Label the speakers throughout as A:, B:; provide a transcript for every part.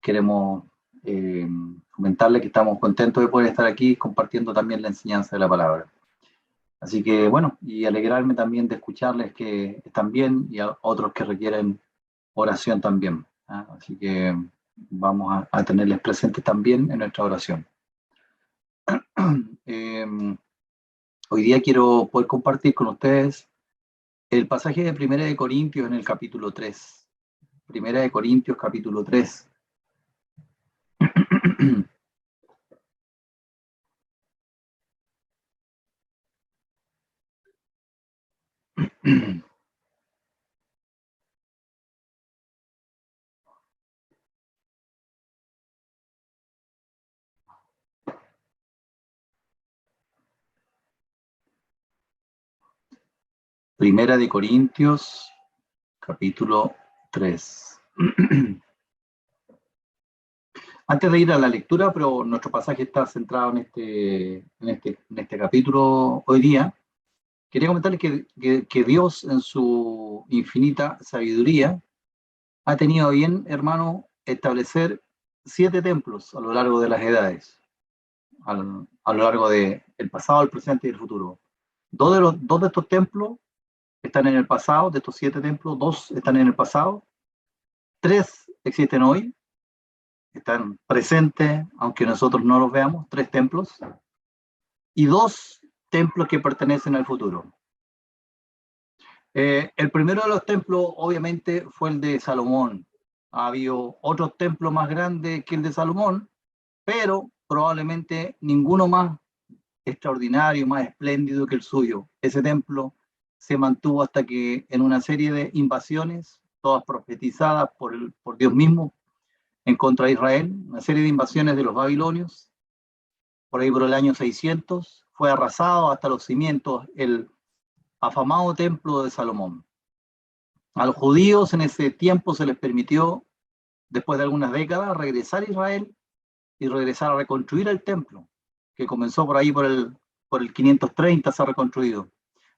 A: queremos comentarle que estamos contentos de poder estar aquí compartiendo también la enseñanza de la palabra. Así que bueno, y alegrarme también de escucharles que están bien y a otros que requieren oración también. Así que vamos a tenerles presentes también en nuestra oración. Hoy día quiero poder compartir con ustedes el pasaje de Primera de Corintios en el capítulo 3. Primera de Corintios capítulo 3. Primera de Corintios, capítulo 3. Antes de ir a la lectura, pero nuestro pasaje está centrado en este capítulo hoy día, quería comentarles que Dios en su infinita sabiduría ha tenido bien, hermano, establecer 7 templos a lo largo de las edades, a lo largo del pasado, el presente y el futuro. Dos de estos templos están en el pasado, de estos 7 templos, 2 están en el pasado, 3 existen hoy, están presentes, aunque nosotros no los veamos, 3 templos, y 2 templos que pertenecen al futuro. El primero de los templos, obviamente, fue el de Salomón. Ha habido otros templos más grandes que el de Salomón, pero probablemente ninguno más extraordinario, más espléndido que el suyo. Ese templo se mantuvo hasta que en una serie de invasiones, todas profetizadas por Dios mismo, en contra de Israel, una serie de invasiones de los babilonios, por ahí por el año 600, fue arrasado hasta los cimientos el afamado templo de Salomón. A los judíos en ese tiempo se les permitió, después de algunas décadas, regresar a Israel y regresar a reconstruir el templo, que comenzó por ahí por el 530, se ha reconstruido.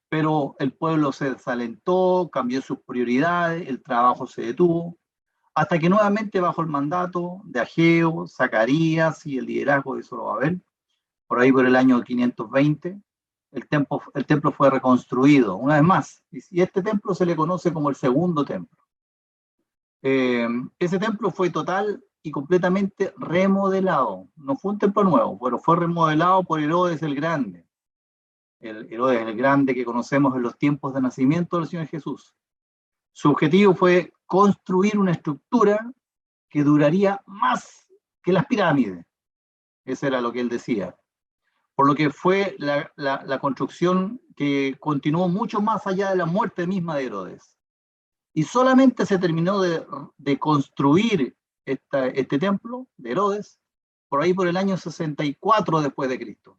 A: Pero el pueblo se desalentó, cambió sus prioridades, el trabajo se detuvo, hasta que nuevamente bajo el mandato de Ageo, Zacarías y el liderazgo de Zorobabel, por ahí por el año 520, el templo fue reconstruido una vez más, y este templo se le conoce como el segundo templo. Ese templo fue total y completamente remodelado, no fue un templo nuevo, pero fue remodelado por Herodes el Grande, el Herodes el Grande que conocemos en los tiempos de nacimiento del Señor Jesús. Su objetivo fue construir una estructura que duraría más que las pirámides. Eso era lo que él decía. Por lo que fue la construcción que continuó mucho más allá de la muerte misma de Herodes. Y solamente se terminó de construir este templo de Herodes por ahí por el año 64 después de Cristo.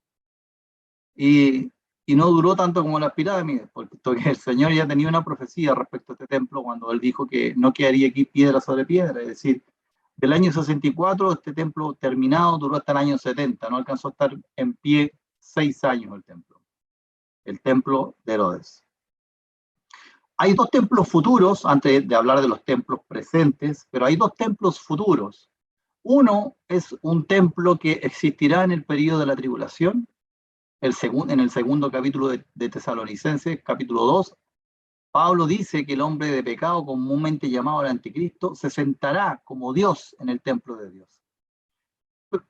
A: Y no duró tanto como las pirámides, porque el Señor ya tenía una profecía respecto a este templo cuando él dijo que no quedaría aquí piedra sobre piedra, es decir, del año 64 este templo terminado duró hasta el año 70, no alcanzó a estar en pie 6 años el templo de Herodes. Hay 2 templos futuros, antes de hablar de los templos presentes, pero hay 2 templos futuros. Uno es un templo que existirá en el periodo de la tribulación, en el segundo capítulo de Tesalonicenses, capítulo 2, Pablo dice que el hombre de pecado, comúnmente llamado el anticristo, se sentará como Dios en el templo de Dios.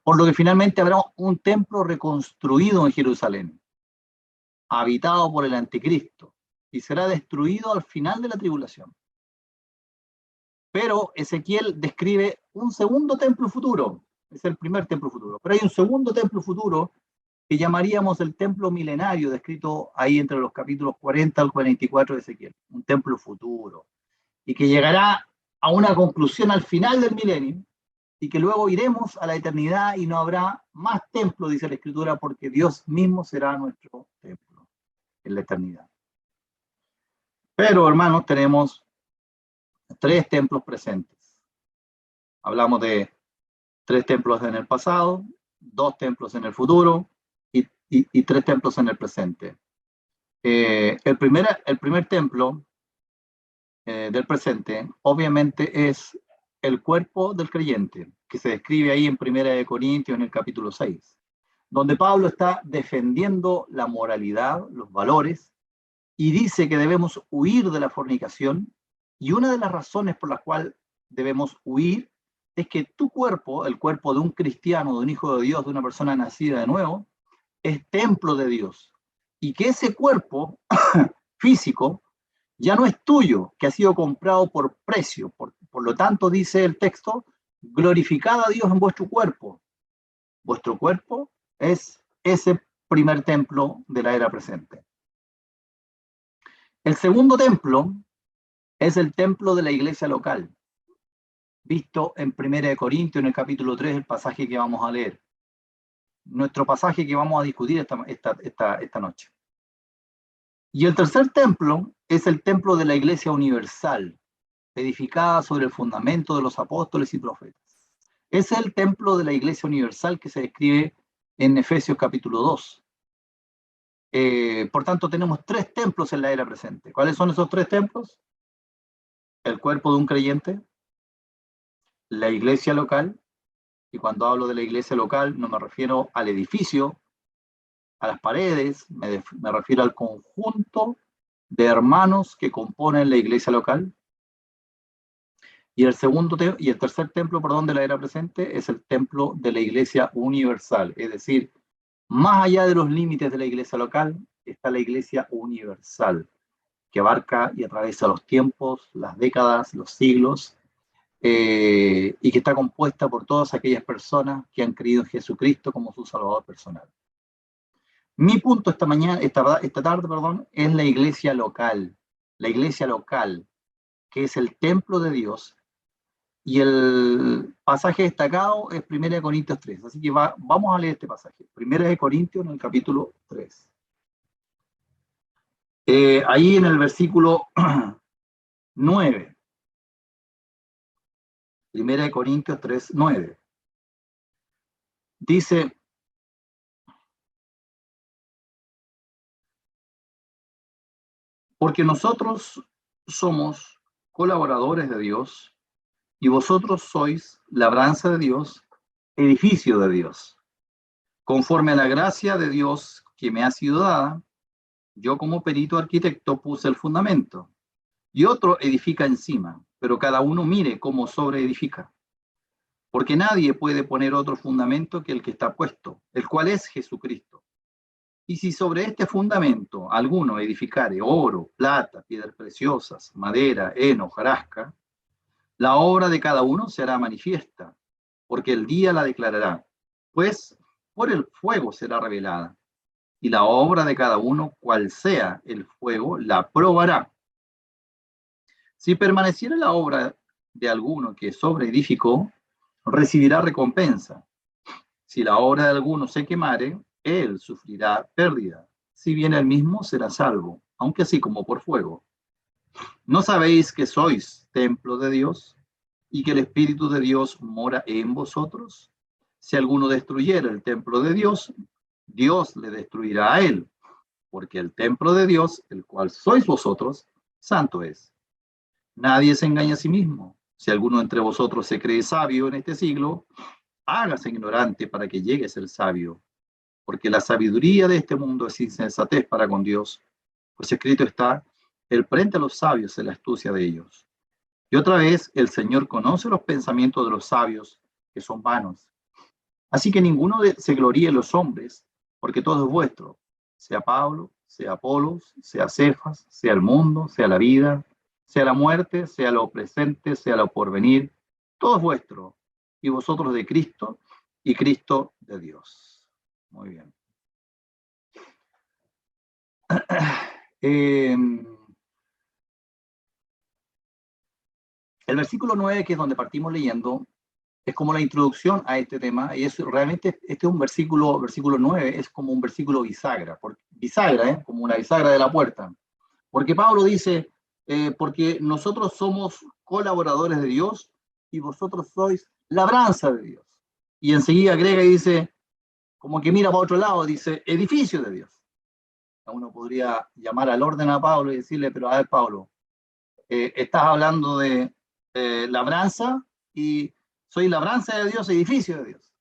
A: Por lo que finalmente habrá un templo reconstruido en Jerusalén, habitado por el anticristo, y será destruido al final de la tribulación. Pero Ezequiel describe un segundo templo futuro, es el primer templo futuro, pero hay un segundo templo futuro que llamaríamos el templo milenario, descrito ahí entre los capítulos 40 al 44 de Ezequiel, un templo futuro, y que llegará a una conclusión al final del milenio, y que luego iremos a la eternidad y no habrá más templo, dice la Escritura, porque Dios mismo será nuestro templo en la eternidad. Pero, hermanos, tenemos 3 templos presentes. Hablamos de 3 templos en el pasado, 2 templos en el futuro y 3 templos en el presente. El primer templo del presente, obviamente, es el cuerpo del creyente, que se describe ahí en 1 Corintios en el capítulo 6, donde Pablo está defendiendo la moralidad, los valores, y dice que debemos huir de la fornicación, y una de las razones por las cuales debemos huir es que tu cuerpo, el cuerpo de un cristiano, de un hijo de Dios, de una persona nacida de nuevo, es templo de Dios, y que ese cuerpo físico ya no es tuyo, que ha sido comprado por precio. Por lo tanto, dice el texto, glorificad a Dios en vuestro cuerpo. Vuestro cuerpo es ese primer templo de la era presente. El segundo templo es el templo de la iglesia local, visto en 1 Corintios, en el capítulo 3, el pasaje que vamos a leer. Nuestro pasaje que vamos a discutir esta noche. Y el tercer templo es el templo de la iglesia universal, edificada sobre el fundamento de los apóstoles y profetas. Es el templo de la iglesia universal que se describe en Efesios capítulo 2. Por tanto, tenemos 3 templos en la era presente. ¿Cuáles son esos 3 templos? El cuerpo de un creyente, la iglesia local, y cuando hablo de la iglesia local no me refiero al edificio, a las paredes, me refiero al conjunto de hermanos que componen la iglesia local. Y el tercer templo, perdón, de la era presente es el templo de la iglesia universal, es decir, más allá de los límites de la iglesia local está la iglesia universal, que abarca y atraviesa los tiempos, las décadas, los siglos, y que está compuesta por todas aquellas personas que han creído en Jesucristo como su Salvador personal. Mi punto esta tarde, es la iglesia local, que es el templo de Dios, y el pasaje destacado es 1 Corintios 3, así que vamos a leer este pasaje, 1 Corintios en el capítulo 3. Ahí en el versículo 9, 1 Corintios 3, 9, dice: porque nosotros somos colaboradores de Dios y vosotros sois labranza de Dios, edificio de Dios. Conforme a la gracia de Dios que me ha sido dada, yo como perito arquitecto puse el fundamento y otro edifica encima, pero cada uno mire cómo sobreedifica. Porque nadie puede poner otro fundamento que el que está puesto, el cual es Jesucristo. Y si sobre este fundamento alguno edificare oro, plata, piedras preciosas, madera, heno, hojarasca, la obra de cada uno será manifiesta, porque el día la declarará, pues por el fuego será revelada, y la obra de cada uno, cual sea el fuego, la probará. Si permaneciera la obra de alguno que sobreedificó, recibirá recompensa. Si la obra de alguno se quemare, él sufrirá pérdida, si bien él mismo será salvo, aunque así como por fuego. ¿No sabéis que sois templo de Dios y que el Espíritu de Dios mora en vosotros? Si alguno destruyera el templo de Dios, Dios le destruirá a él, porque el templo de Dios, el cual sois vosotros, santo es. Nadie se engaña a sí mismo. Si alguno entre vosotros se cree sabio en este siglo, hágase ignorante para que llegue a ser sabio, porque la sabiduría de este mundo es insensatez para con Dios, pues escrito está: Él prende a los sabios en la astucia de ellos. Y otra vez, el Señor conoce los pensamientos de los sabios, que son vanos. Así que ninguno se gloríe en los hombres, porque todo es vuestro, sea Pablo, sea Apolos, sea Cefas, sea el mundo, sea la vida, sea la muerte, sea lo presente, sea lo porvenir, todo es vuestro, y vosotros de Cristo, y Cristo de Dios. Muy bien. El versículo 9, que es donde partimos leyendo, es como la introducción a este tema, y es realmente, este es un versículo 9, es como un versículo bisagra, como una bisagra de la puerta, porque Pablo dice, porque nosotros somos colaboradores de Dios y vosotros sois labranza de Dios. Y enseguida agrega y dice, como que mira para otro lado, dice, edificio de Dios. Uno podría llamar al orden a Pablo y decirle, pero a ver, Pablo, estás hablando de labranza y soy labranza de Dios, edificio de Dios.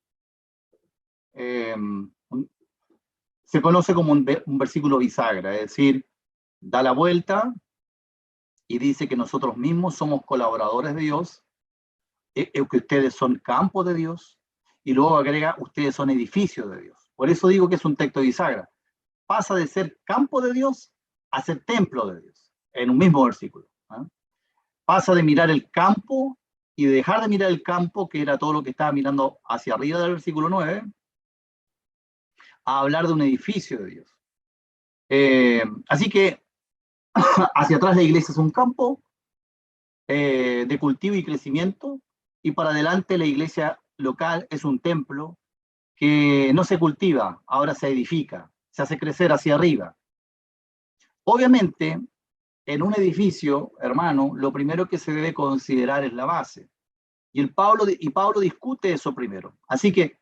A: Se conoce como un versículo bisagra, es decir, da la vuelta y dice que nosotros mismos somos colaboradores de Dios, que ustedes son campo de Dios, y luego agrega, ustedes son edificios de Dios. Por eso digo que es un texto bisagra. Pasa de ser campo de Dios a ser templo de Dios, en un mismo versículo. Pasa de mirar el campo y de dejar de mirar el campo, que era todo lo que estaba mirando hacia arriba del versículo 9, a hablar de un edificio de Dios. Así que hacia atrás la iglesia es un campo de cultivo y crecimiento, y para adelante la iglesia local es un templo que no se cultiva, ahora se edifica, se hace crecer hacia arriba. Obviamente, en un edificio, hermano, lo primero que se debe considerar es la base. Y Pablo discute eso primero. Así que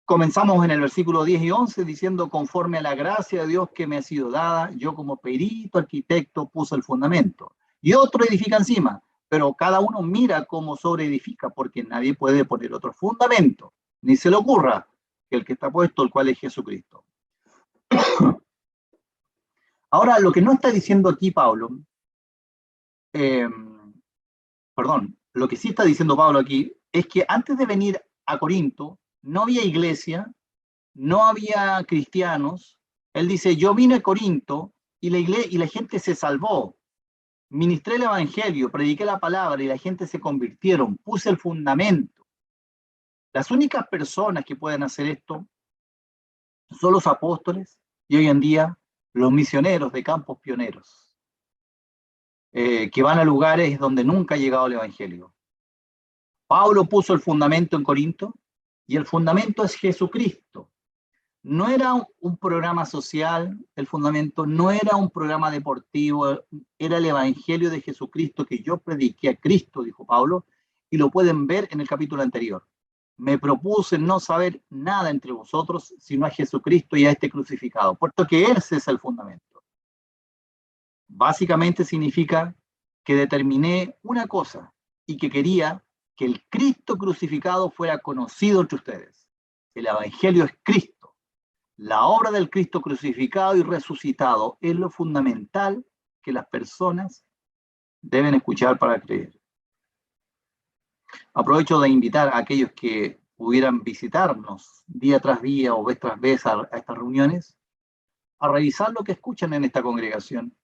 A: comenzamos en el versículo 10 y 11 diciendo, conforme a la gracia de Dios que me ha sido dada, yo como perito arquitecto puse el fundamento. Y otro edifica encima, pero cada uno mira cómo sobreedifica, porque nadie puede poner otro fundamento, ni se le ocurra que el que está puesto, el cual es Jesucristo. Ahora, lo que no está diciendo aquí Pablo, lo que sí está diciendo Pablo aquí, es que antes de venir a Corinto, no había iglesia, no había cristianos. Él dice, yo vine a Corinto y la gente se salvó. Ministré el evangelio, prediqué la palabra y la gente se convirtieron, puse el fundamento. Las únicas personas que pueden hacer esto son los apóstoles y hoy en día los misioneros de campos pioneros, que van a lugares donde nunca ha llegado el evangelio. Pablo puso el fundamento en Corinto y el fundamento es Jesucristo. No era un programa social, el fundamento no era un programa deportivo, era el evangelio de Jesucristo que yo prediqué a Cristo, dijo Pablo, y lo pueden ver en el capítulo anterior. Me propuse no saber nada entre vosotros, sino a Jesucristo y a este crucificado, puesto que ese es el fundamento. Básicamente significa que determiné una cosa y que quería que el Cristo crucificado fuera conocido entre ustedes. El evangelio es Cristo. La obra del Cristo crucificado y resucitado es lo fundamental que las personas deben escuchar para creer. Aprovecho de invitar a aquellos que pudieran visitarnos día tras día o vez tras vez a estas reuniones, a revisar lo que escuchan en esta congregación.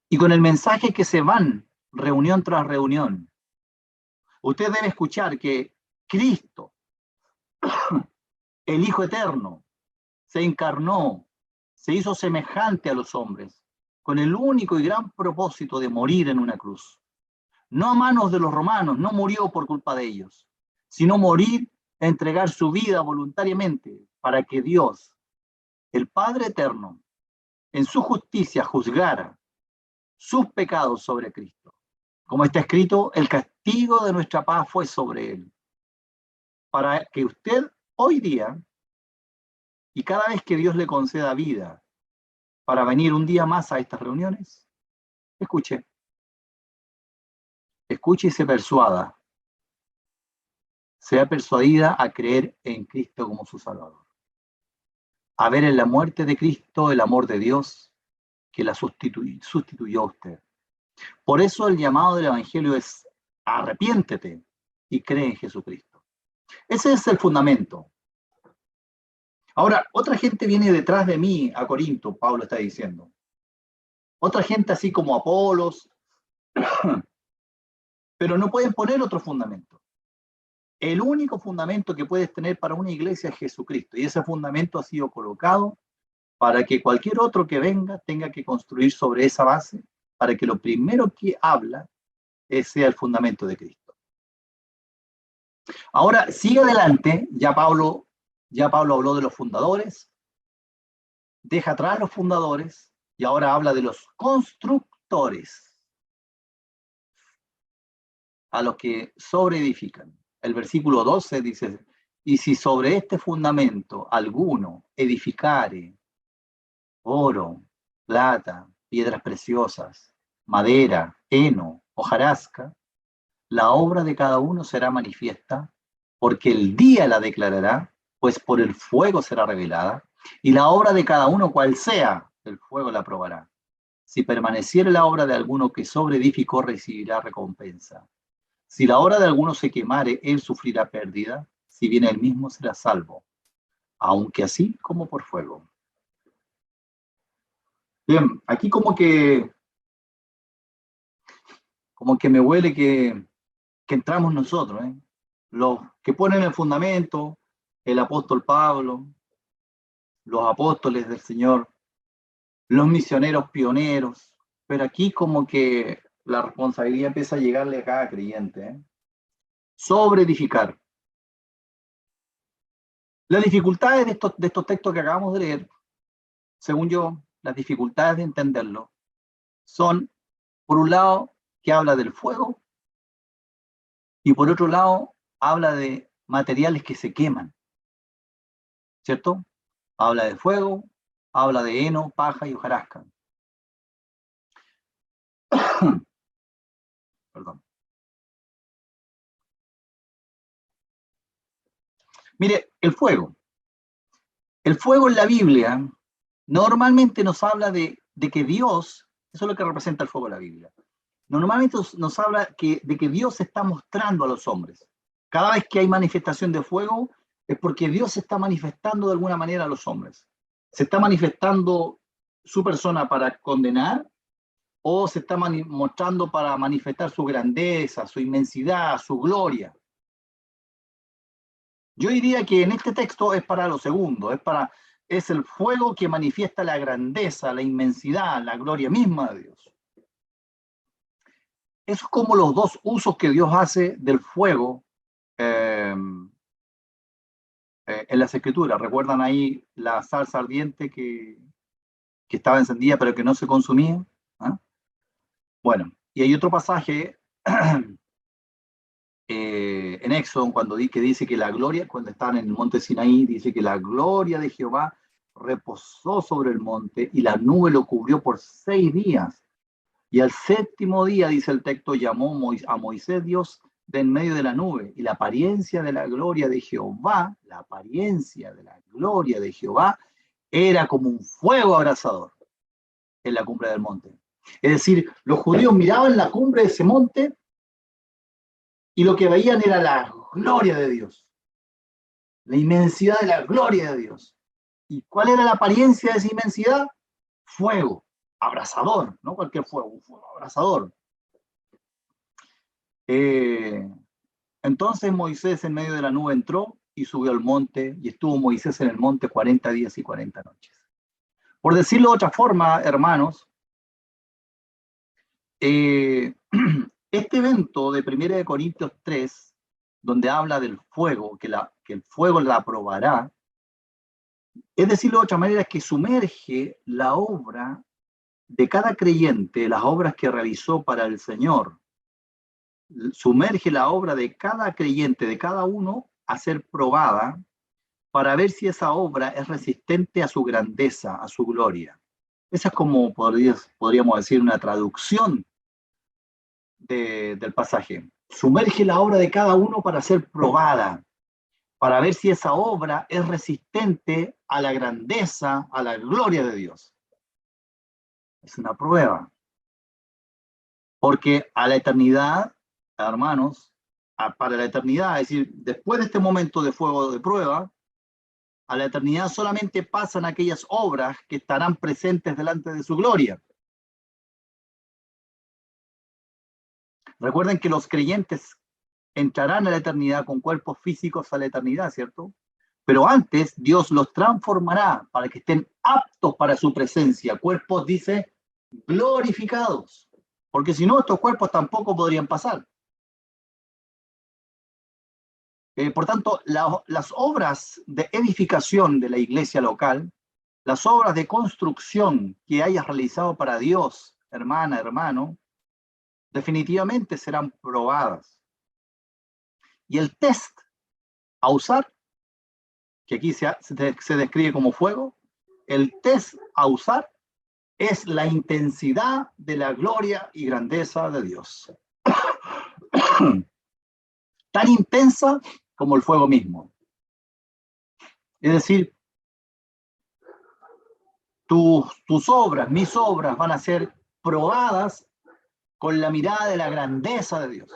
A: Y con el mensaje que se van, reunión tras reunión, usted debe escuchar que Cristo, el Hijo Eterno, se encarnó, se hizo semejante a los hombres, con el único y gran propósito de morir en una cruz. No a manos de los romanos, no murió por culpa de ellos, sino morir, entregar su vida voluntariamente para que Dios, el Padre Eterno, en su justicia juzgara sus pecados sobre Cristo. Como está escrito, el castigo de nuestra paz fue sobre él. Para que usted hoy día, y cada vez que Dios le conceda vida, para venir un día más a estas reuniones, escuche y se persuada, sea persuadida a creer en Cristo como su Salvador, a ver en la muerte de Cristo el amor de Dios que la sustituyó a usted. Por eso el llamado del Evangelio es arrepiéntete y cree en Jesucristo. Ese es el fundamento. Ahora, otra gente viene detrás de mí a Corinto, Pablo está diciendo. Otra gente así como Apolos, pero no pueden poner otro fundamento. El único fundamento que puedes tener para una iglesia es Jesucristo, y ese fundamento ha sido colocado para que cualquier otro que venga tenga que construir sobre esa base, para que lo primero que habla sea el fundamento de Cristo. Ahora, sigue adelante, ya Pablo habló de los fundadores, deja atrás los fundadores, y ahora habla de los constructores, a los que sobreedifican. El versículo 12 dice, y si sobre este fundamento alguno edificare oro, plata, piedras preciosas, madera, heno, hojarasca, la obra de cada uno será manifiesta, porque el día la declarará, pues por el fuego será revelada, y la obra de cada uno, cual sea, el fuego la probará. Si permaneciere la obra de alguno que sobreedificó, recibirá recompensa. Si la obra de alguno se quemare, él sufrirá pérdida, si bien él mismo será salvo, aunque así como por fuego. Bien, aquí como que me huele que entramos nosotros, ¿eh? Los que ponen el fundamento, el apóstol Pablo, los apóstoles del Señor, los misioneros pioneros, pero aquí como que la responsabilidad empieza a llegarle a cada creyente, ¿eh? Sobre edificar. Las dificultades de estos textos que acabamos de leer, según yo, las dificultades de entenderlo, son, por un lado, que habla del fuego, y por otro lado, habla de materiales que se queman, ¿cierto? Habla de fuego, habla de heno, paja y hojarasca. Perdón. Mire, el fuego. El fuego en la Biblia normalmente nos habla de que Dios, eso es lo que representa el fuego en la Biblia. Normalmente nos habla de que Dios se está mostrando a los hombres. Cada vez que hay manifestación de fuego es porque Dios se está manifestando de alguna manera a los hombres. Se está manifestando su persona para condenar o se está mostrando para manifestar su grandeza, su inmensidad, su gloria. Yo diría que en este texto es para lo segundo, es el fuego que manifiesta la grandeza, la inmensidad, la gloria misma de Dios. Eso es como los dos usos que Dios hace del fuego en las Escrituras. ¿Recuerdan ahí la salsa ardiente que estaba encendida pero que no se consumía? ¿Ah? Bueno, y hay otro pasaje en Éxodo que dice que la gloria, cuando están en el monte Sinaí, dice que la gloria de Jehová reposó sobre el monte y la nube lo cubrió por 6 días. Y al 7º día, dice el texto, llamó a Moisés Dios de en medio de la nube, y la apariencia de la gloria de Jehová, era como un fuego abrasador en la cumbre del monte. Es decir, los judíos miraban la cumbre de ese monte y lo que veían era la gloria de Dios, la inmensidad de la gloria de Dios. ¿Y cuál era la apariencia de esa inmensidad? Fuego, abrasador, no cualquier fuego, un fuego abrasador. Entonces Moisés en medio de la nube entró y subió al monte, y estuvo Moisés en el monte 40 días y 40 noches. Por decirlo de otra forma, hermanos, este evento de 1 Corintios 3, donde habla del fuego, que el fuego la aprobará, es decirlo de otra manera, que sumerge la obra de cada creyente, las obras que realizó para el Señor, sumerge la obra de cada creyente, de cada uno, a ser probada para ver si esa obra es resistente a su grandeza, a su gloria. Esa es como podríamos decir una traducción del pasaje. Sumerge la obra de cada uno para ser probada, para ver si esa obra es resistente a la grandeza, a la gloria de Dios. Es una prueba. Porque a la eternidad, hermanos, para la eternidad, es decir, después de este momento de fuego de prueba, a la eternidad solamente pasan aquellas obras que estarán presentes delante de su gloria. Recuerden que los creyentes entrarán a la eternidad con cuerpos físicos a la eternidad, ¿cierto? Pero antes Dios los transformará para que estén aptos para su presencia. Cuerpos, dice, glorificados. Porque si no, estos cuerpos tampoco podrían pasar. Por tanto, las obras de edificación de la iglesia local, las obras de construcción que hayas realizado para Dios, hermana, hermano, definitivamente serán probadas. Y el test a usar, que aquí se describe como fuego, el test a usar es la intensidad de la gloria y grandeza de Dios. tan intensa como el fuego mismo. Es decir, tus obras, mis obras, van a ser probadas con la mirada de la grandeza de Dios.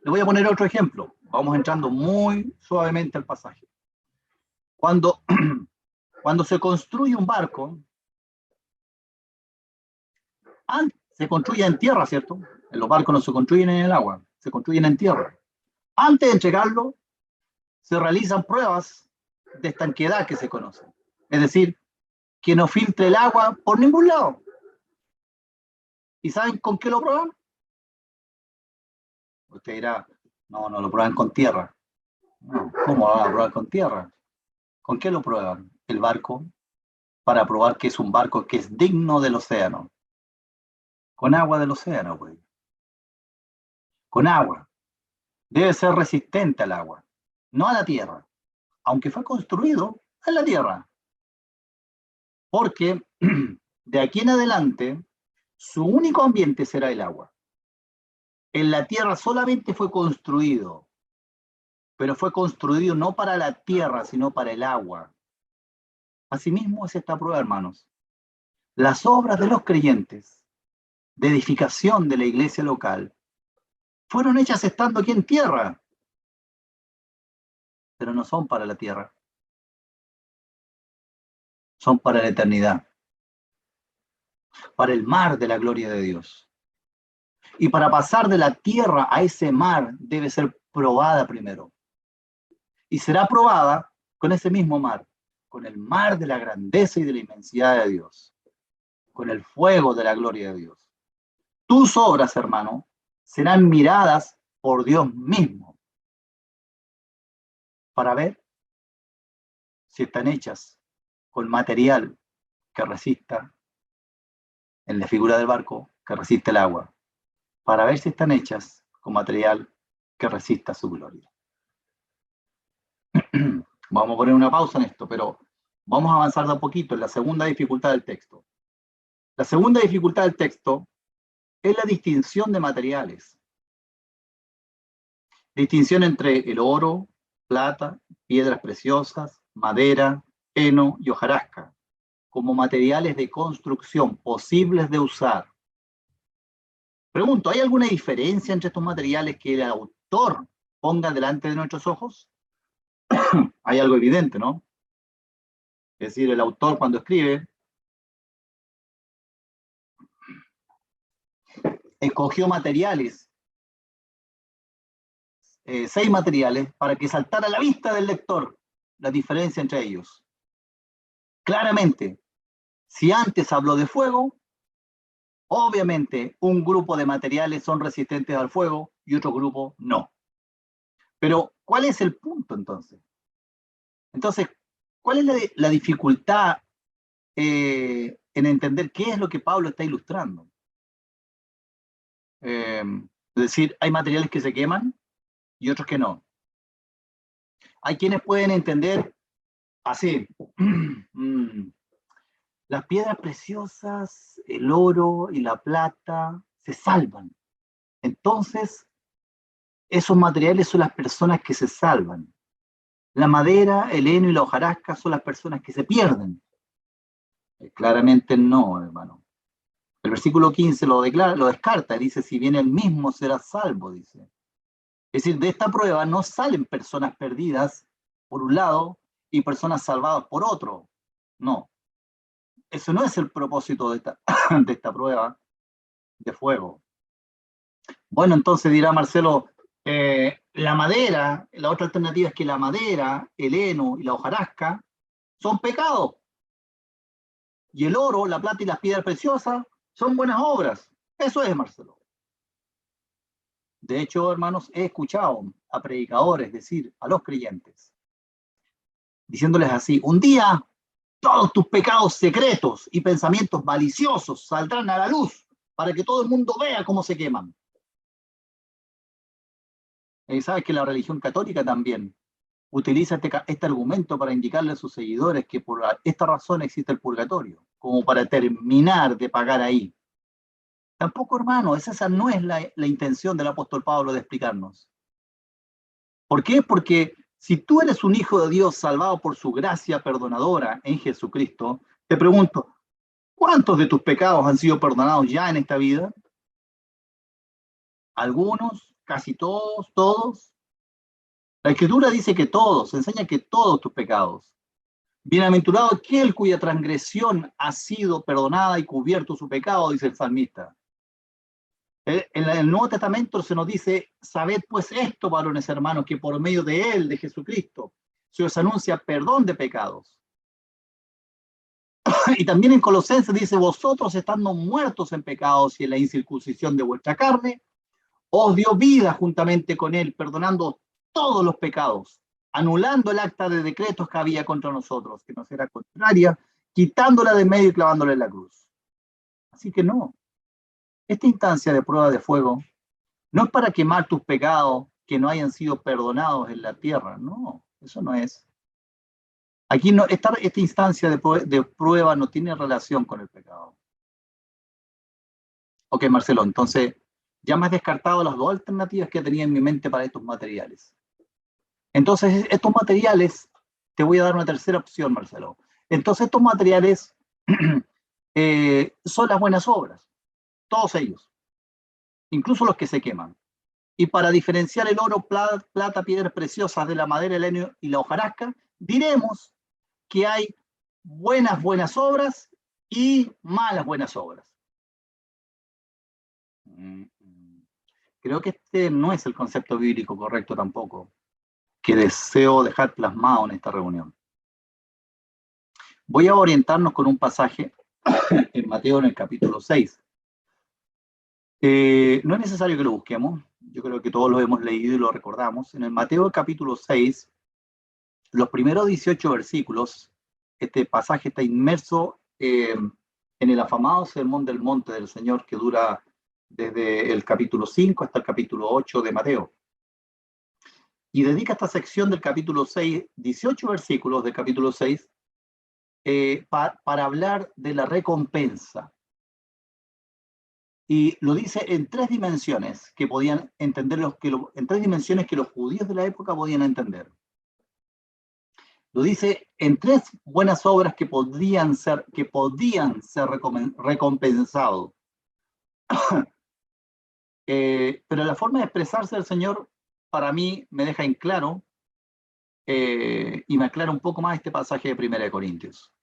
A: Le voy a poner otro ejemplo. Vamos entrando muy suavemente al pasaje. Cuando se construye un barco, se construye en tierra, ¿cierto? Los barcos no se construyen en el agua, se construyen en tierra. Antes de entregarlo, se realizan pruebas de estanqueidad que se conocen. Es decir, que no filtre el agua por ningún lado. ¿Y saben con qué lo prueban? Usted dirá, no lo prueban con tierra. No, ¿cómo lo van a probar con tierra? ¿Con qué lo prueban? El barco, para probar que es un barco que es digno del océano. Con agua del océano, pues. Con agua. Debe ser resistente al agua, no a la tierra, aunque fue construido en la tierra. Porque de aquí en adelante, su único ambiente será el agua. En la tierra solamente fue construido, pero fue construido no para la tierra, sino para el agua. Asimismo es esta prueba, hermanos. Las obras de los creyentes de edificación de la iglesia local fueron hechas estando aquí en tierra, pero no son para la tierra, son para la eternidad, para el mar de la gloria de Dios. Y para pasar de la tierra a ese mar debe ser probada primero. Y será probada con ese mismo mar, con el mar de la grandeza y de la inmensidad de Dios, con el fuego de la gloria de Dios. Tus obras, hermano, serán miradas por Dios mismo para ver si están hechas con material que resista, en la figura del barco, que resiste el agua, para ver si están hechas con material que resista su gloria. Vamos a poner una pausa en esto, pero vamos a avanzar de a poquito en la segunda dificultad del texto. La segunda dificultad del texto es la distinción de materiales. Distinción entre el oro, plata, piedras preciosas, madera, heno y hojarasca, como materiales de construcción posibles de usar. Pregunto, ¿hay alguna diferencia entre estos materiales que el autor ponga delante de nuestros ojos? Hay algo evidente, ¿no? Es decir, el autor cuando escribe, escogió materiales, 6 materiales, para que saltara a la vista del lector la diferencia entre ellos. Claramente, si antes habló de fuego, obviamente un grupo de materiales son resistentes al fuego y otro grupo no. Pero, ¿cuál es el punto entonces? Entonces, ¿cuál es la dificultad en entender qué es lo que Pablo está ilustrando? Es decir, hay materiales que se queman y otros que no. Hay quienes pueden entender así. Las piedras preciosas, el oro y la plata se salvan. Entonces, esos materiales son las personas que se salvan. La madera, el heno y la hojarasca son las personas que se pierden. Claramente no, hermano. El versículo 15 lo descarta, dice, si bien él mismo será salvo, dice. Es decir, de esta prueba no salen personas perdidas por un lado y personas salvadas por otro. No. Eso no es el propósito de esta prueba de fuego. Bueno, entonces dirá Marcelo, la madera, la otra alternativa es que la madera, el heno y la hojarasca son pecados. Y el oro, la plata y las piedras preciosas son buenas obras. Eso es, Marcelo. De hecho, hermanos, he escuchado a predicadores decir a los creyentes, diciéndoles así, un día todos tus pecados secretos y pensamientos maliciosos saldrán a la luz para que todo el mundo vea cómo se queman. Y sabes que la religión católica también utiliza este argumento para indicarle a sus seguidores que por esta razón existe el purgatorio, como para terminar de pagar ahí. Tampoco, hermano, esa no es la intención del apóstol Pablo de explicarnos. ¿Por qué? Porque si tú eres un hijo de Dios salvado por su gracia perdonadora en Jesucristo, te pregunto, ¿cuántos de tus pecados han sido perdonados ya en esta vida? ¿Algunos? ¿Casi todos? ¿Todos? La Escritura dice que todos, enseña que todos tus pecados. Bienaventurado aquel cuya transgresión ha sido perdonada y cubierto su pecado, dice el salmista. En el Nuevo Testamento se nos dice, sabed pues esto, varones hermanos, que por medio de él, de Jesucristo, se os anuncia perdón de pecados. Y también en Colosenses dice, vosotros estando muertos en pecados y en la incircuncisión de vuestra carne, os dio vida juntamente con él, perdonando todos los pecados, anulando el acta de decretos que había contra nosotros, que nos era contraria, quitándola de medio y clavándola en la cruz. Así que no, esta instancia de prueba de fuego no es para quemar tus pecados que no hayan sido perdonados en la tierra, no, eso no es. Aquí no, esta instancia de prueba no tiene relación con el pecado. Ok, Marcelo, entonces ya me has descartado las dos alternativas que tenía en mi mente para estos materiales. Entonces, estos materiales, te voy a dar una tercera opción, Marcelo. Entonces, estos materiales son las buenas obras, todos ellos, incluso los que se queman. Y para diferenciar el oro, plata, piedras preciosas de la madera, el leño y la hojarasca, diremos que hay buenas obras y malas buenas obras. Creo que este no es el concepto bíblico correcto tampoco, que deseo dejar plasmado en esta reunión. Voy a orientarnos con un pasaje en Mateo en el capítulo 6. No es necesario que lo busquemos, yo creo que todos lo hemos leído y lo recordamos. En el Mateo capítulo 6, los primeros 18 versículos, este pasaje está inmerso en el afamado Sermón del Monte del Señor, que dura desde el capítulo 5 hasta el capítulo 8 de Mateo. Y dedica esta sección del capítulo 6, 18 versículos del capítulo 6, para hablar de la recompensa. Y lo dice en tres dimensiones que podían entender en tres dimensiones que los judíos de la época podían entender. Lo dice en tres buenas obras que podían ser recompensados. Pero la forma de expresarse del Señor para mí me deja en claro y me aclara un poco más este pasaje de 1 Corintios.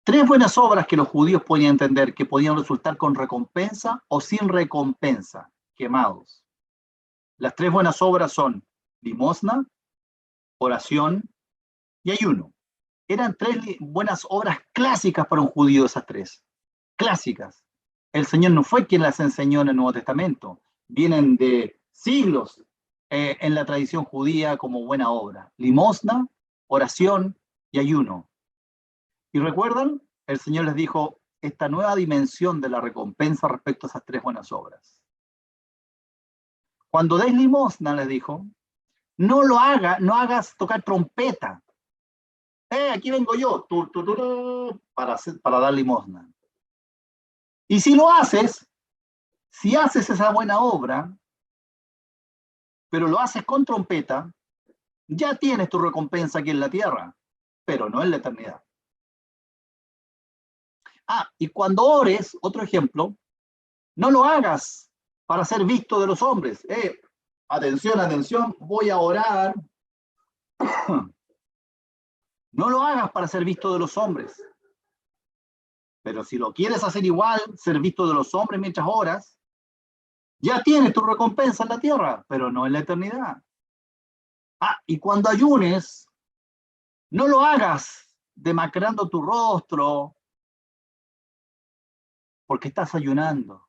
A: Tres buenas obras que los judíos podían entender que podían resultar con recompensa o sin recompensa, quemados. Las tres buenas obras son limosna, oración y ayuno. Eran tres buenas obras clásicas para un judío, esas tres. Clásicas. El Señor no fue quien las enseñó en el Nuevo Testamento. Vienen de siglos en la tradición judía como buena obra. Limosna, oración y ayuno. ¿Y recuerdan? El Señor les dijo esta nueva dimensión de la recompensa respecto a esas tres buenas obras. Cuando des limosna, les dijo, no hagas tocar trompeta. Aquí vengo yo, para dar limosna. Y si lo haces, si haces esa buena obra, pero lo haces con trompeta, ya tienes tu recompensa aquí en la tierra, pero no en la eternidad. Y cuando ores, otro ejemplo, no lo hagas para ser visto de los hombres. Atención, voy a orar. No lo hagas para ser visto de los hombres. Pero si lo quieres hacer igual, ser visto de los hombres mientras oras, ya tienes tu recompensa en la tierra, pero no en la eternidad. Y cuando ayunes, no lo hagas demacrando tu rostro, porque estás ayunando.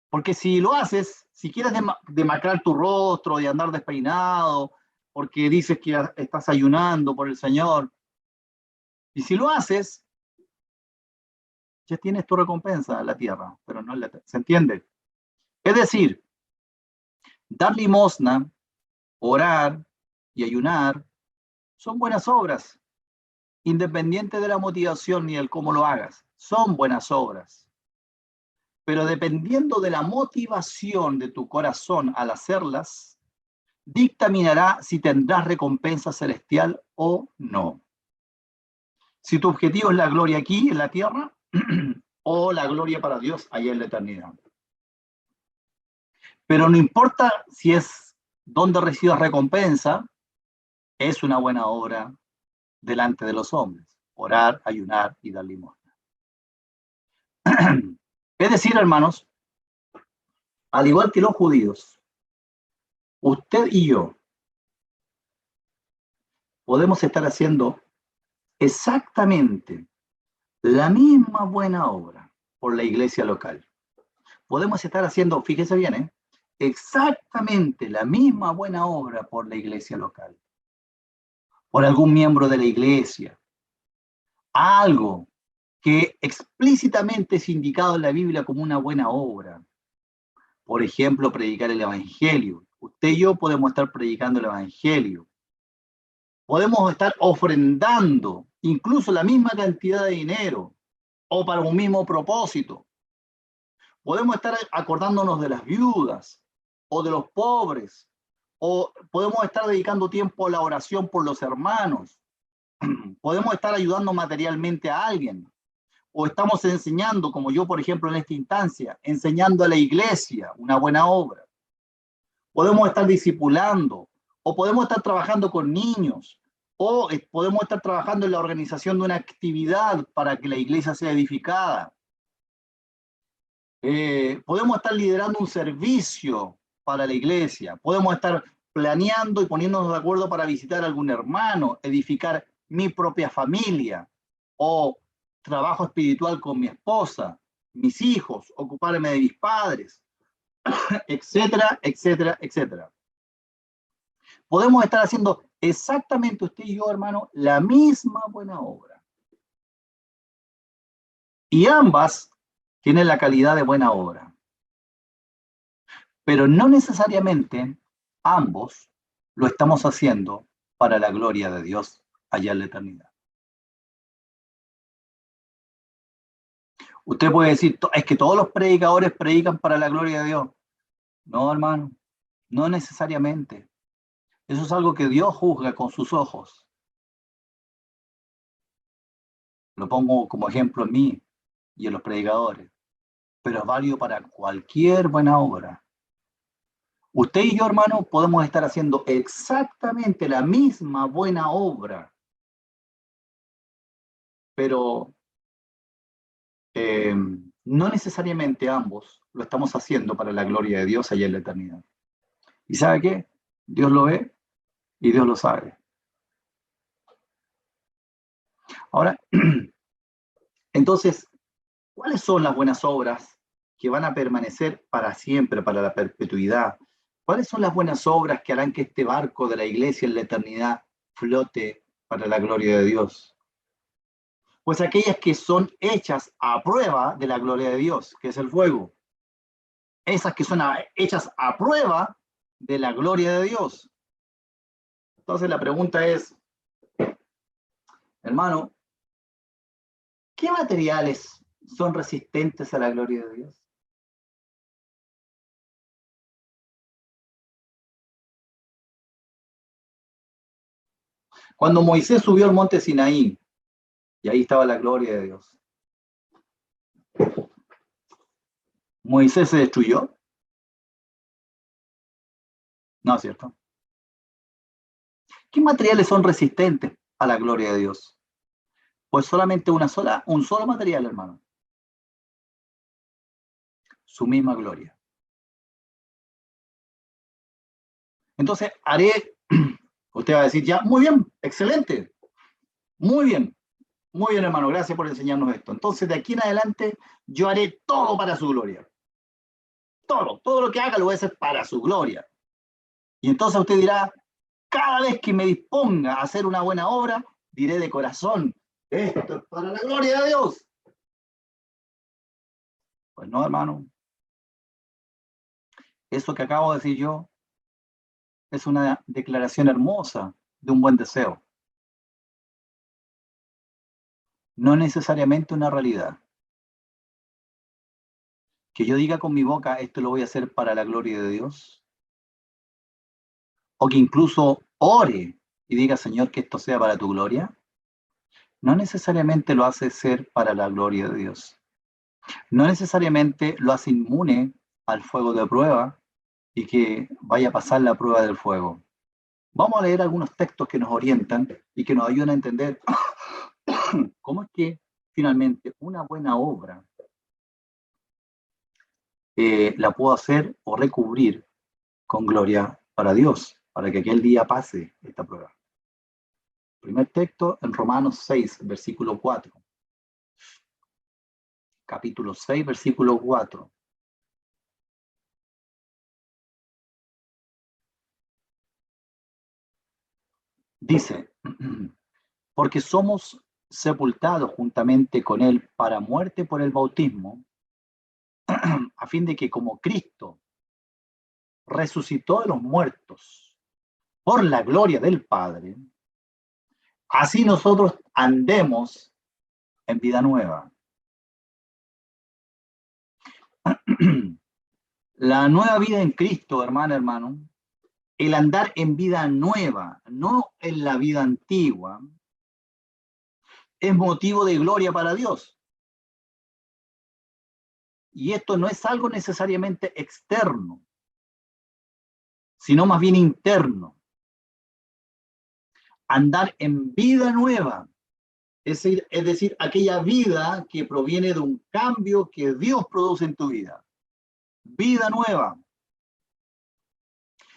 A: Porque si lo haces, si quieres demacrar tu rostro y andar despeinado, porque dices que estás ayunando por el Señor, y si lo haces, ya tienes tu recompensa en la tierra, pero no en la eternidad. ¿Se entiende? Es decir, dar limosna, orar y ayunar son buenas obras, independiente de la motivación ni el cómo lo hagas. Son buenas obras. pero dependiendo de la motivación de tu corazón al hacerlas, dictaminará si tendrás recompensa celestial o no. Si tu objetivo es la gloria aquí, en la tierra, o la gloria para Dios allá en la eternidad. Pero no importa si es donde recibas recompensa, es una buena obra delante de los hombres. Orar, ayunar y dar limosna. Es decir, hermanos, al igual que los judíos, usted y yo podemos estar haciendo exactamente la misma buena obra por la iglesia local. Podemos estar haciendo, fíjese bien, exactamente la misma buena obra por la iglesia local, por algún miembro de la iglesia, algo que explícitamente es indicado en la Biblia como una buena obra. Por ejemplo, predicar el Evangelio. Usted y yo podemos estar predicando el Evangelio. Podemos estar ofrendando incluso la misma cantidad de dinero o para un mismo propósito. Podemos estar acordándonos de las viudas o de los pobres, o podemos estar dedicando tiempo a la oración por los hermanos. Podemos estar ayudando materialmente a alguien, o estamos enseñando, como yo, por ejemplo, en esta instancia, enseñando a la iglesia una buena obra. Podemos estar discipulando, o podemos estar trabajando con niños, o podemos estar trabajando en la organización de una actividad para que la iglesia sea edificada. Podemos estar liderando un servicio para la iglesia, podemos estar planeando y poniéndonos de acuerdo para visitar a algún hermano, edificar mi propia familia, o trabajo espiritual con mi esposa, mis hijos, ocuparme de mis padres, etcétera, etcétera, etcétera. Podemos estar haciendo exactamente usted y yo, hermano, la misma buena obra. Y ambas tienen la calidad de buena obra. Pero no necesariamente ambos lo estamos haciendo para la gloria de Dios allá en la eternidad. Usted puede decir, es que todos los predicadores predican para la gloria de Dios. No, hermano, no necesariamente. Eso es algo que Dios juzga con sus ojos. Lo pongo como ejemplo en mí y en los predicadores. Pero es válido para cualquier buena obra. Usted y yo, hermano, podemos estar haciendo exactamente la misma buena obra, pero no necesariamente ambos lo estamos haciendo para la gloria de Dios allá en la eternidad. ¿Y sabe qué? Dios lo ve y Dios lo sabe. Ahora, entonces, ¿cuáles son las buenas obras que van a permanecer para siempre, para la perpetuidad? ¿Cuáles son las buenas obras que harán que este barco de la iglesia en la eternidad flote para la gloria de Dios? Pues aquellas que son hechas a prueba de la gloria de Dios, que es el fuego. Esas que son hechas a prueba de la gloria de Dios. Entonces la pregunta es, hermano, ¿qué materiales son resistentes a la gloria de Dios? Cuando Moisés subió al monte Sinaí, y ahí estaba la gloria de Dios, ¿Moisés se destruyó? No, ¿cierto? ¿Qué materiales son resistentes a la gloria de Dios? Pues solamente un solo material, hermano. Su misma gloria. Entonces, usted va a decir ya, muy bien, excelente, muy bien, hermano, gracias por enseñarnos esto. Entonces, de aquí en adelante, yo haré todo para su gloria. Todo lo que haga lo voy a hacer para su gloria. Y entonces usted dirá, cada vez que me disponga a hacer una buena obra, diré de corazón, esto es para la gloria de Dios. Pues no, hermano. Eso que acabo de decir yo es una declaración hermosa de un buen deseo. No necesariamente una realidad. Que yo diga con mi boca, esto lo voy a hacer para la gloria de Dios. O que incluso ore y diga, Señor, que esto sea para tu gloria. No necesariamente lo hace ser para la gloria de Dios. No necesariamente lo hace inmune al fuego de prueba y que vaya a pasar la prueba del fuego. Vamos a leer algunos textos que nos orientan y que nos ayudan a entender cómo es que finalmente una buena obra la puedo hacer o recubrir con gloria para Dios, para que aquel día pase esta prueba. Primer texto en Romanos 6, versículo 4. Capítulo 6, versículo 4. Dice, porque somos sepultados juntamente con él para muerte por el bautismo, a fin de que como Cristo resucitó de los muertos por la gloria del Padre, así nosotros andemos en vida nueva. La nueva vida en Cristo, hermano, el andar en vida nueva, no en la vida antigua, es motivo de gloria para Dios. Y esto no es algo necesariamente externo, sino más bien interno. Andar en vida nueva, es decir, aquella vida que proviene de un cambio que Dios produce en tu vida. Vida nueva.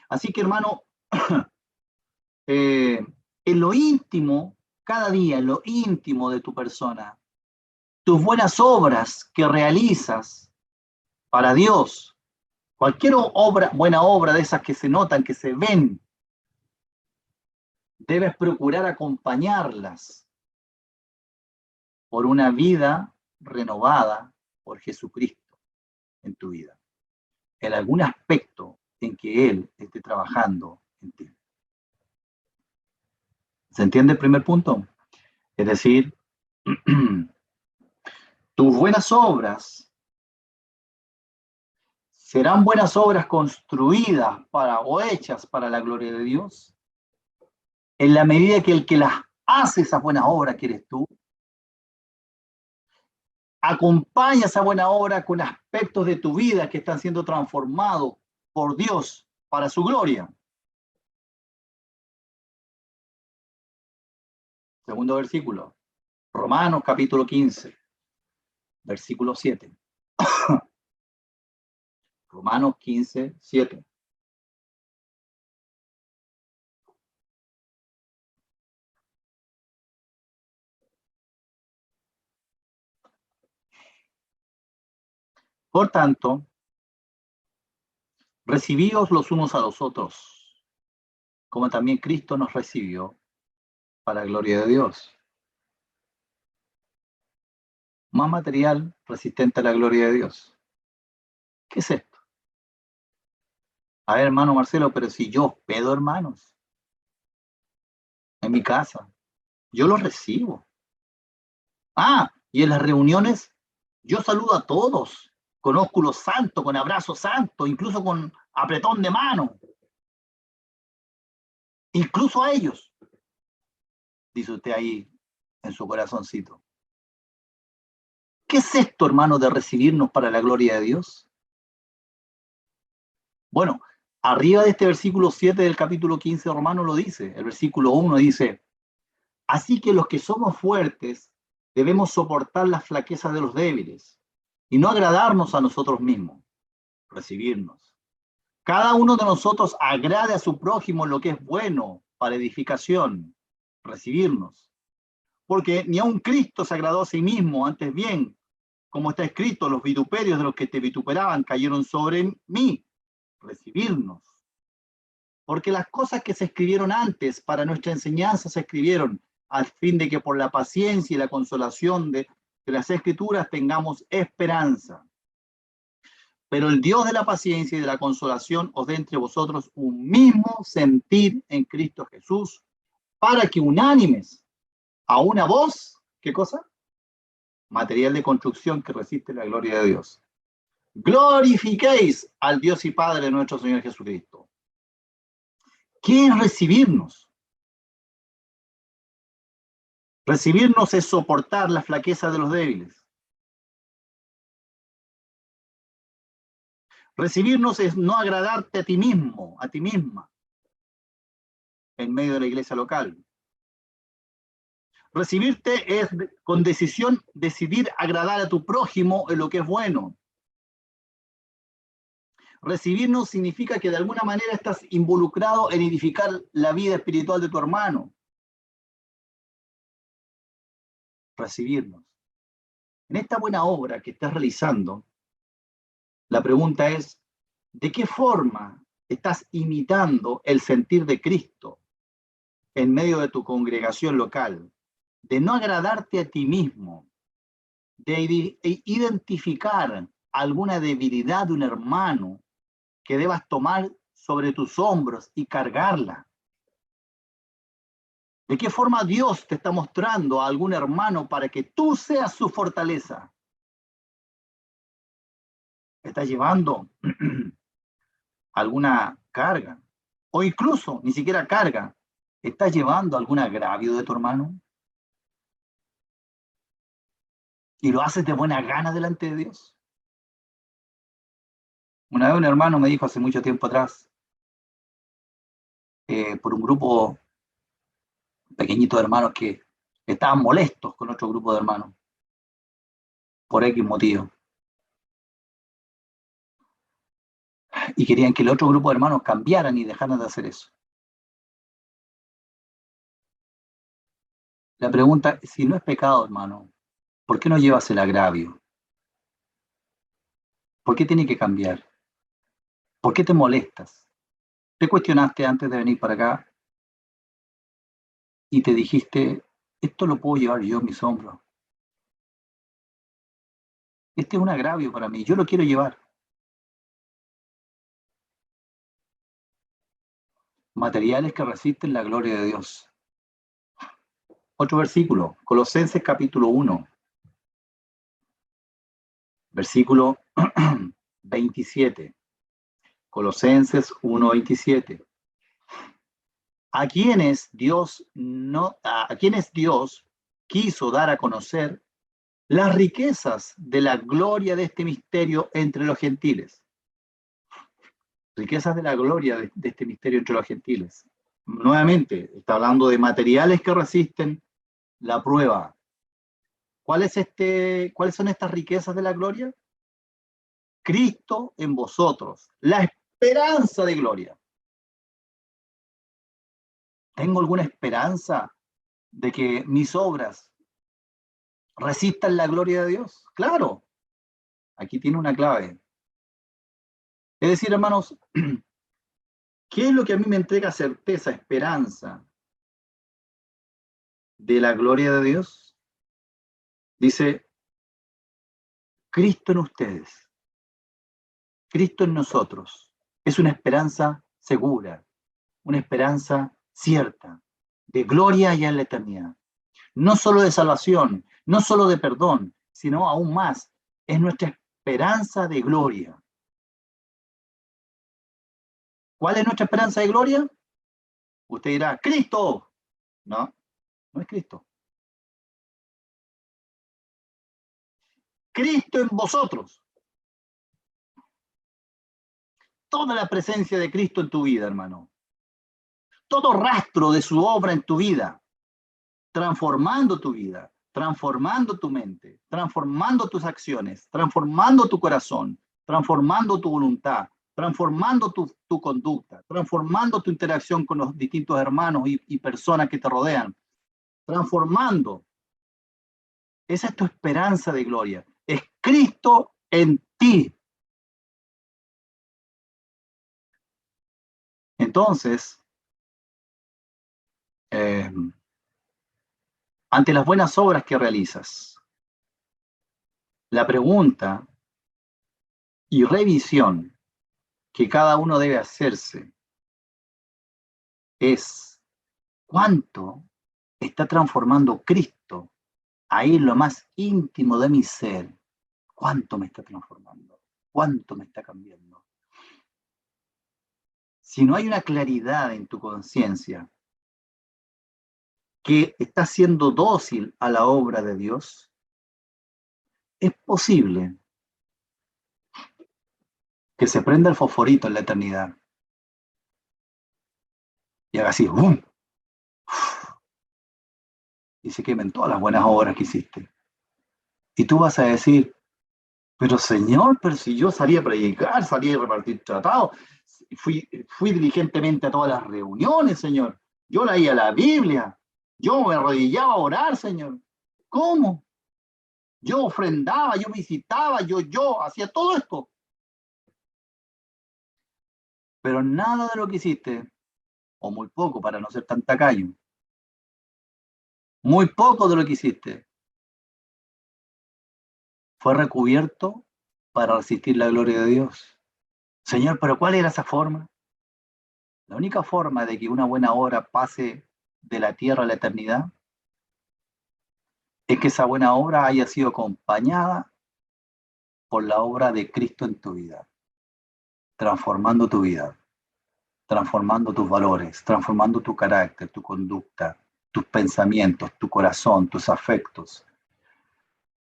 A: Así que, hermano, en lo íntimo, cada día, en lo íntimo de tu persona, tus buenas obras que realizas para Dios, cualquier obra, buena obra de esas que se notan, que se ven, debes procurar acompañarlas por una vida renovada por Jesucristo en tu vida, en algún aspecto en que Él esté trabajando en ti. ¿Se entiende el primer punto? Es decir, tus buenas obras serán buenas obras construidas para o hechas para la gloria de Dios, en la medida que el que las hace esas buenas obras, que eres tú, acompaña esa buena obra con aspectos de tu vida que están siendo transformados por Dios para su gloria. Segundo versículo, Romanos capítulo 15, versículo 7. Romanos 15, 7. Por tanto, recibíos los unos a los otros, como también Cristo nos recibió para la gloria de Dios. Más material resistente a la gloria de Dios. ¿Qué es esto? A ver, hermano Marcelo, pero si yo hospedo hermanos en mi casa, yo los recibo. Ah, y en las reuniones yo saludo a todos, con ósculo santo, con abrazo santo, incluso con apretón de mano. Incluso a ellos, dice usted ahí en su corazoncito. ¿Qué es esto, hermano, de recibirnos para la gloria de Dios? Bueno, arriba de este versículo 7 del capítulo 15 de Romanos lo dice. El versículo 1 dice, así que los que somos fuertes debemos soportar las flaquezas de los débiles y no agradarnos a nosotros mismos, recibirnos. Cada uno de nosotros agrade a su prójimo lo que es bueno para edificación, recibirnos. Porque ni aun Cristo se agradó a sí mismo, antes bien, como está escrito, los vituperios de los que te vituperaban cayeron sobre mí, recibirnos. Porque las cosas que se escribieron antes para nuestra enseñanza se escribieron al fin de que por la paciencia y la consolación de las Escrituras tengamos esperanza. Pero el Dios de la paciencia y de la consolación os dé entre vosotros un mismo sentir en Cristo Jesús, para que unánimes a una voz, ¿qué cosa? Material de construcción que resiste la gloria de Dios. glorifiquéis al Dios y Padre de nuestro Señor Jesucristo. ¿Qué es recibirnos? Recibirnos es soportar la flaqueza de los débiles. Recibirnos es no agradarte a ti mismo, a ti misma, en medio de la iglesia local. Recibirte es con decisión decidir agradar a tu prójimo en lo que es bueno. Recibirnos significa que de alguna manera estás involucrado en edificar la vida espiritual de tu hermano. Recibirnos. En esta buena obra que estás realizando, la pregunta es, ¿de qué forma estás imitando el sentir de Cristo en medio de tu congregación local? De no agradarte a ti mismo, de identificar alguna debilidad de un hermano que debas tomar sobre tus hombros y cargarla. ¿De qué forma Dios te está mostrando a algún hermano para que tú seas su fortaleza? ¿Estás llevando alguna carga? O incluso, ni siquiera carga, ¿estás llevando algún agravio de tu hermano? ¿Y lo haces de buena gana delante de Dios? Una vez un hermano me dijo hace mucho tiempo atrás, por un grupo pequeñito de hermanos que estaban molestos con otro grupo de hermanos, por X motivo, y querían que el otro grupo de hermanos cambiaran y dejaran de hacer eso. La pregunta, si no es pecado, hermano, ¿por qué no llevas el agravio? ¿Por qué tiene que cambiar? ¿Por qué te molestas? ¿Te cuestionaste antes de venir para acá y te dijiste, esto lo puedo llevar yo en mis hombros? Este es un agravio para mí, yo lo quiero llevar. Materiales que resisten la gloria de Dios. Otro versículo, Colosenses capítulo 1, versículo 27. Colosenses 1:27. A quienes Dios quiso dar a conocer las riquezas de la gloria de este misterio entre los gentiles. Riquezas de la gloria de este misterio entre los gentiles. Nuevamente, está hablando de materiales que resisten la prueba. ¿Cuáles son estas riquezas de la gloria? Cristo en vosotros, la esperanza de gloria. ¿Tengo alguna esperanza de que mis obras resistan la gloria de Dios? Claro, aquí tiene una clave. Es decir, hermanos, ¿qué es lo que a mí me entrega certeza, esperanza de la gloria de Dios? Dice, Cristo en ustedes, Cristo en nosotros. Es una esperanza segura, una esperanza cierta, de gloria ya en la eternidad. No solo de salvación, no solo de perdón, sino aún más, es nuestra esperanza de gloria. ¿Cuál es nuestra esperanza de gloria? Usted dirá, Cristo. No, no es Cristo. Cristo en vosotros. Toda la presencia de Cristo en tu vida, hermano. Todo rastro de su obra en tu vida, transformando tu vida, transformando tu mente, transformando tus acciones, transformando tu corazón, transformando tu voluntad, transformando tu conducta, transformando tu interacción con los distintos hermanos y personas que te rodean, transformando. Esa es tu esperanza de gloria. Es Cristo en ti. Entonces, ante las buenas obras que realizas, la pregunta y revisión que cada uno debe hacerse es cuánto está transformando Cristo ahí en lo más íntimo de mi ser. ¿Cuánto me está transformando? ¿Cuánto me está cambiando? Si no hay una claridad en tu conciencia que estás siendo dócil a la obra de Dios, es posible que se prenda el fosforito en la eternidad y haga así, ¡bum! Y se quemen todas las buenas obras que hiciste. Y tú vas a decir, pero Señor, pero si yo salí a predicar, salí a repartir tratados, fui diligentemente a todas las reuniones, Señor. Yo leía la Biblia, yo me arrodillaba a orar, Señor. ¿Cómo? Yo ofrendaba, yo visitaba, yo hacía todo esto. Pero nada de lo que hiciste, o muy poco para no ser tan tacaño, muy poco de lo que hiciste, fue recubierto para resistir la gloria de Dios. Señor, pero ¿cuál era esa forma? La única forma de que una buena obra pase de la tierra a la eternidad es que esa buena obra haya sido acompañada por la obra de Cristo en tu vida, transformando tu vida, transformando tus valores, transformando tu carácter, tu conducta, tus pensamientos, tu corazón, tus afectos,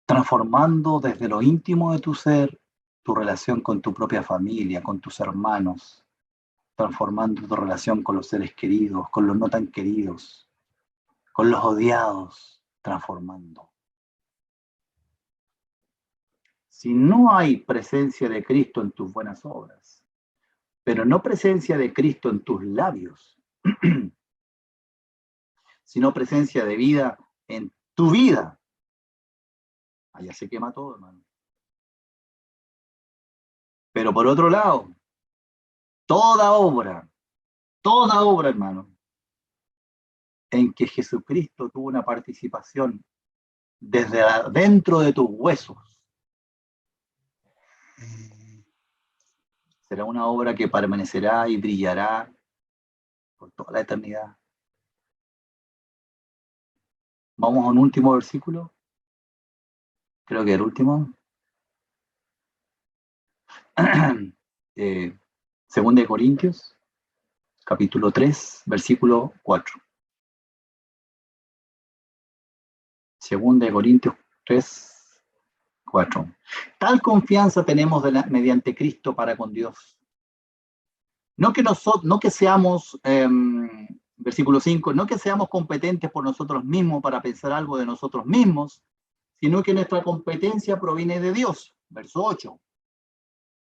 A: transformando desde lo íntimo de tu ser tu relación con tu propia familia, con tus hermanos, transformando tu relación con los seres queridos, con los no tan queridos, con los odiados, transformando. Si no hay presencia de Cristo en tus buenas obras, pero no presencia de Cristo en tus labios, sino presencia de vida en tu vida, allá se quema todo, hermano. Pero por otro lado, toda obra, hermano, en que Jesucristo tuvo una participación desde adentro de tus huesos, será una obra que permanecerá y brillará por toda la eternidad. Vamos a un último versículo, creo que el último. Segunda de Corintios, capítulo 3, versículo 4. Segunda de Corintios 3, 4. Tal confianza tenemos mediante Cristo para con Dios. No que seamos, versículo 5, no que seamos competentes por nosotros mismos para pensar algo de nosotros mismos, sino que nuestra competencia proviene de Dios. Verso 8.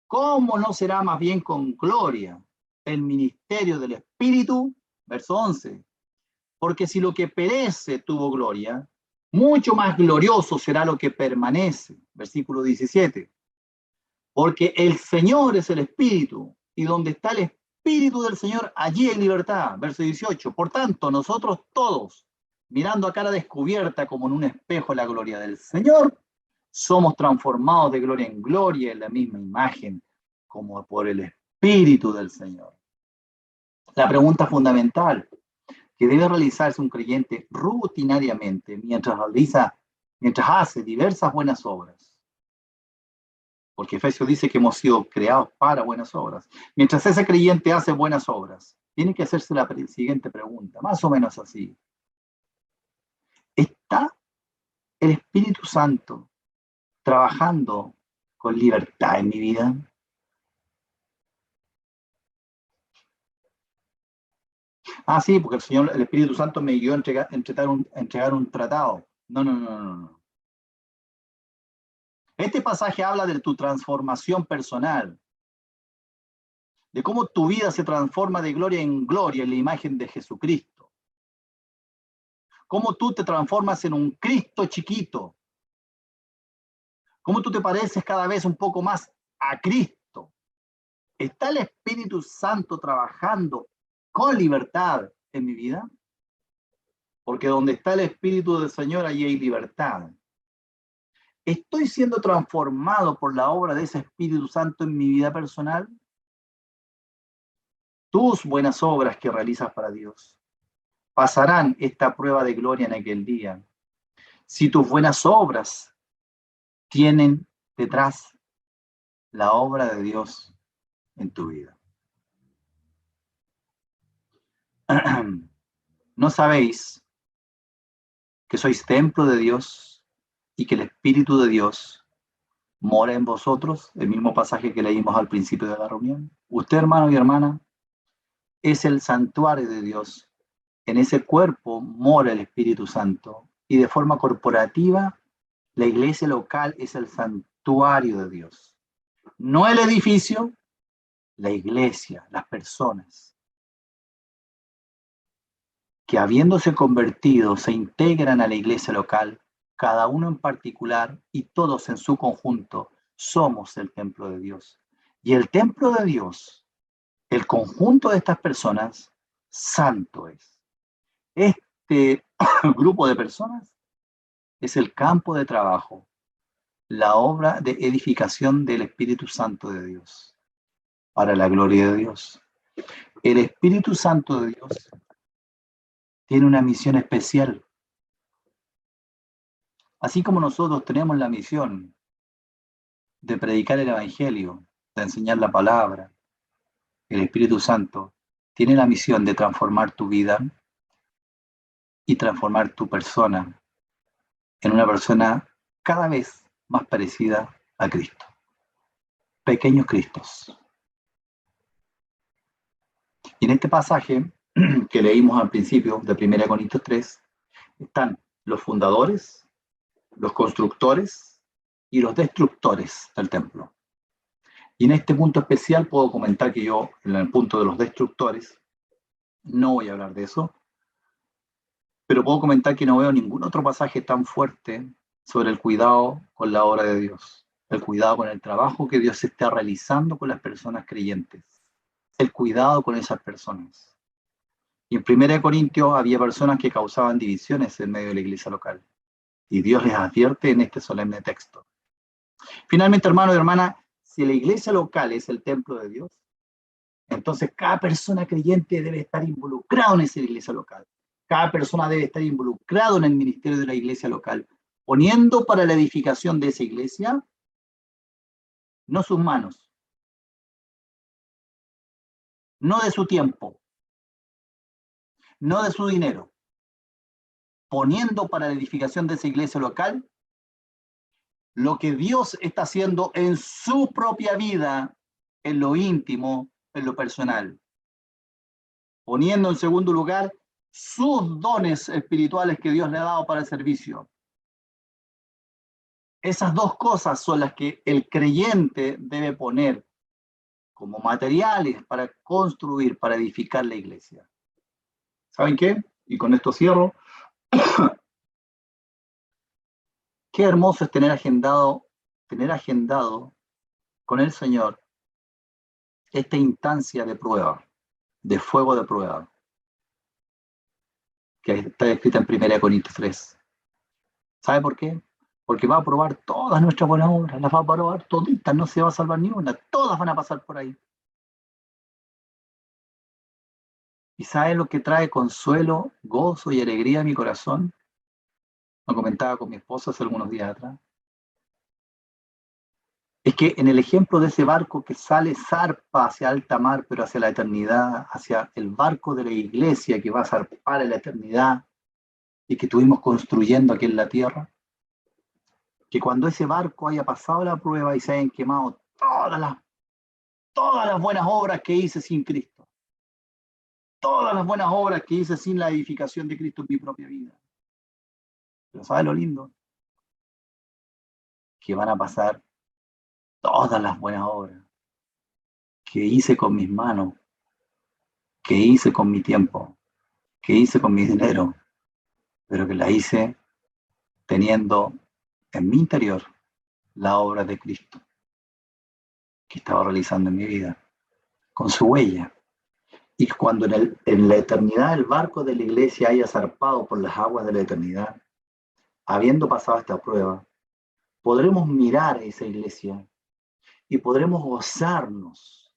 A: ¿Cómo no será más bien con gloria el ministerio del Espíritu? Verso 11. Porque si lo que perece tuvo gloria, mucho más glorioso será lo que permanece. Versículo 17. Porque el Señor es el Espíritu, y donde está el Espíritu del Señor, allí hay libertad. Verso 18. Por tanto, nosotros todos, mirando a cara descubierta como en un espejo la gloria del Señor, somos transformados de gloria en gloria en la misma imagen, como por el Espíritu del Señor. La pregunta fundamental que debe realizarse un creyente rutinariamente mientras hace diversas buenas obras, porque Efesios dice que hemos sido creados para buenas obras. Mientras ese creyente hace buenas obras, tiene que hacerse la siguiente pregunta, más o menos así. ¿Está el Espíritu Santo trabajando con libertad en mi vida? Ah, sí, porque el Espíritu Santo me guió a entregar un tratado. No, no, no, no, no. Este pasaje habla de tu transformación personal, de cómo tu vida se transforma de gloria en gloria en la imagen de Jesucristo. Cómo tú te transformas en un Cristo chiquito. Cómo tú te pareces cada vez un poco más a Cristo. ¿Está el Espíritu Santo trabajando con libertad en mi vida? Porque donde está el Espíritu del Señor, allí hay libertad. ¿Estoy siendo transformado por la obra de ese Espíritu Santo en mi vida personal? Tus buenas obras que realizas para Dios pasarán esta prueba de gloria en aquel día. Si tus buenas obras tienen detrás la obra de Dios en tu vida. ¿No sabéis que sois templo de Dios y que el Espíritu de Dios mora en vosotros? El mismo pasaje que leímos al principio de la reunión. Usted, hermano y hermana, es el santuario de Dios. En ese cuerpo mora el Espíritu Santo y de forma corporativa la iglesia local es el santuario de Dios. No el edificio, la iglesia, las personas que habiéndose convertido se integran a la iglesia local, cada uno en particular y todos en su conjunto, somos el templo de Dios. Y el templo de Dios, el conjunto de estas personas, santo es. Este grupo de personas es el campo de trabajo, la obra de edificación del Espíritu Santo de Dios, para la gloria de Dios. El Espíritu Santo de Dios tiene una misión especial. Así como nosotros tenemos la misión de predicar el Evangelio, de enseñar la palabra, el Espíritu Santo tiene la misión de transformar tu vida y transformar tu persona en una persona cada vez más parecida a Cristo. Pequeños Cristos. Y en este pasaje que leímos al principio de 1 Corintios 3, están los fundadores, los constructores y los destructores del templo. Y en este punto especial puedo comentar que yo, en el punto de los destructores, no voy a hablar de eso, pero puedo comentar que no veo ningún otro pasaje tan fuerte sobre el cuidado con la obra de Dios, el cuidado con el trabajo que Dios está realizando con las personas creyentes, el cuidado con esas personas. Y en 1 Corintios había personas que causaban divisiones en medio de la iglesia local. Y Dios les advierte en este solemne texto. Finalmente, hermano y hermana, si la iglesia local es el templo de Dios, entonces cada persona creyente debe estar involucrado en esa iglesia local. Cada persona debe estar involucrado en el ministerio de la iglesia local, poniendo para la edificación de esa iglesia no sus manos, no de su tiempo, no de su dinero, poniendo para la edificación de esa iglesia local lo que Dios está haciendo en su propia vida, en lo íntimo, en lo personal. Poniendo en segundo lugar sus dones espirituales que Dios le ha dado para el servicio. Esas dos cosas son las que el creyente debe poner como materiales para construir, para edificar la iglesia. ¿Saben qué? Y con esto cierro. Qué hermoso es tener agendado con el Señor esta instancia de prueba, de fuego de prueba, que está escrita en 1 Corintios 3. ¿Sabe por qué? Porque va a probar todas nuestras buenas obras, las va a probar toditas, no se va a salvar ni una, todas van a pasar por ahí. ¿Y sabe lo que trae consuelo, gozo y alegría a mi corazón? Lo comentaba con mi esposa hace algunos días atrás. Es que en el ejemplo de ese barco que sale, zarpa hacia alta mar, pero hacia la eternidad, hacia el barco de la iglesia que va a zarpar en la eternidad y que estuvimos construyendo aquí en la tierra, que cuando ese barco haya pasado la prueba y se hayan quemado todas las buenas obras que hice sin Cristo, todas las buenas obras que hice sin la edificación de Cristo en mi propia vida. Pero ¿sabe lo lindo? Que van a pasar todas las buenas obras que hice con mis manos, que hice con mi tiempo, que hice con mi dinero, pero que la hice teniendo en mi interior la obra de Cristo que estaba realizando en mi vida, con su huella. Y cuando en la eternidad el barco de la iglesia haya zarpado por las aguas de la eternidad, habiendo pasado esta prueba, podremos mirar a esa iglesia y podremos gozarnos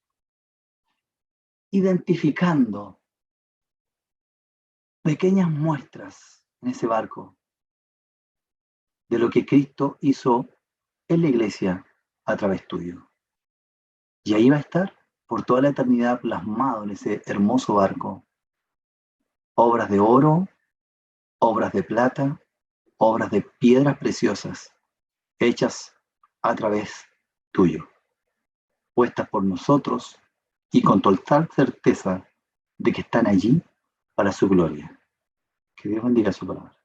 A: identificando pequeñas muestras en ese barco de lo que Cristo hizo en la iglesia a través tuyo. Y ahí va a estar por toda la eternidad plasmado en ese hermoso barco. Obras de oro, obras de plata, obras de piedras preciosas, hechas a través tuyo, puestas por nosotros y con total certeza de que están allí para su gloria. Que Dios bendiga su palabra.